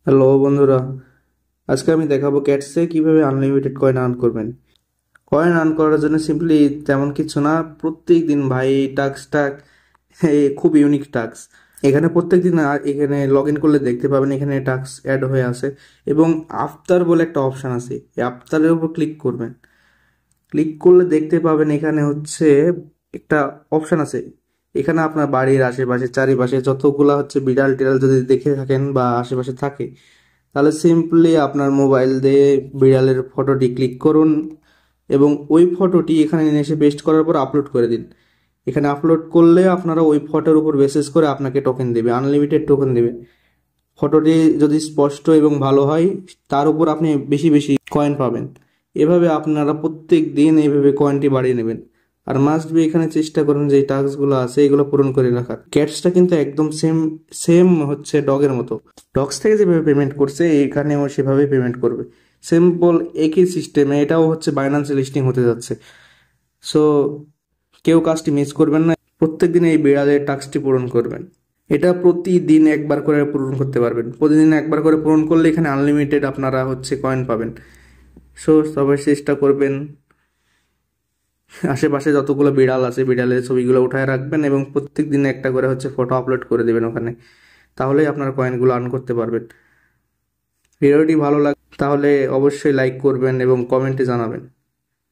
Hello বন্ধুরা, আজকে আমি দেখাবো ক্যাটসে কিভাবে আনলিমিটেড কয়েন আর্ন করবেন। কয়েন আর্ন করার জন্য সিম্পলি তেমন কিছু না, প্রত্যেক দিন ভাই টাস্কটা খুব ইউনিক টাস্ক। এখানে প্রত্যেক দিন এখানে লগ ইন করলে দেখতে পাবেন এখানে টাস্ক অ্যাড হয়ে আছে এবং আফতার বলে একটা অপশান আছে। এই আফতারের উপর ক্লিক করবেন। ক্লিক করলে দেখতে পাবেন এখানে হচ্ছে একটা অপশান আছে। এখানে আপনার বাড়ির আশেপাশে চারিপাশে যতগুলা হচ্ছে বিড়াল টিড়াল যদি দেখে থাকেন বা আশেপাশে থাকে, তাহলে সিম্পলি আপনার মোবাইল দিয়ে বিড়ালের ফটোটি ক্লিক করুন এবং ওই ফটোটি এখানে নিয়ে এসে পেস্ট করার পর আপলোড করে দিন। এখানে আপলোড করলে আপনারা ওই ফটোর উপর বেসিস করে আপনাকে টোকেন দেবে, আনলিমিটেড টোকেন দেবে। ফটোটি যদি স্পষ্ট এবং ভালো হয় তার উপর আপনি বেশি বেশি কয়েন পাবেন। এভাবে আপনারা প্রত্যেক দিন এইভাবে কয়েনটি বাড়িয়ে নেবেন। আর মাস্ট বি এখানে চেষ্টা করুন যে টাস্কগুলো আছে এগুলো পূরণ করে রাখার। ক্যাটসটা কিন্তু একদম সেম সেম হচ্ছে ডগের মতো। ডগস থেকে যেভাবে পেমেন্ট করছে এখানেও সেভাবে পেমেন্ট করবে। সিম্পল একই সিস্টেমে এটাও হচ্ছে বাইন্যান্সে লিস্টিং হতে যাচ্ছে। সো কেউ কাজটি মিস করবেন না, প্রত্যেকদিন এই বিড়ালের টাস্কটি পূরণ করবেন। এটা প্রতিদিন একবার করে পূরণ করতে পারবেন। প্রতিদিন একবার করে পূরণ করলে এখানে আনলিমিটেড আপনারা হচ্ছে কয়েন পাবেন। সো সবাই চেষ্টা করবেন, আশেপাশে যতগুলো বিড়াল আছে বিড়ালের ছবিগুলো উঠায় রাখবেন এবং প্রত্যেক দিন একটা করে হচ্ছে ফটো আপলোড করে দেবেন ওখানে। তাহলেই আপনার কয়েনগুলো আর্ন করতে পারবেন। ভিডিওটি ভালো লাগে তাহলে অবশ্যই লাইক করবেন এবং কমেন্টে জানাবেন।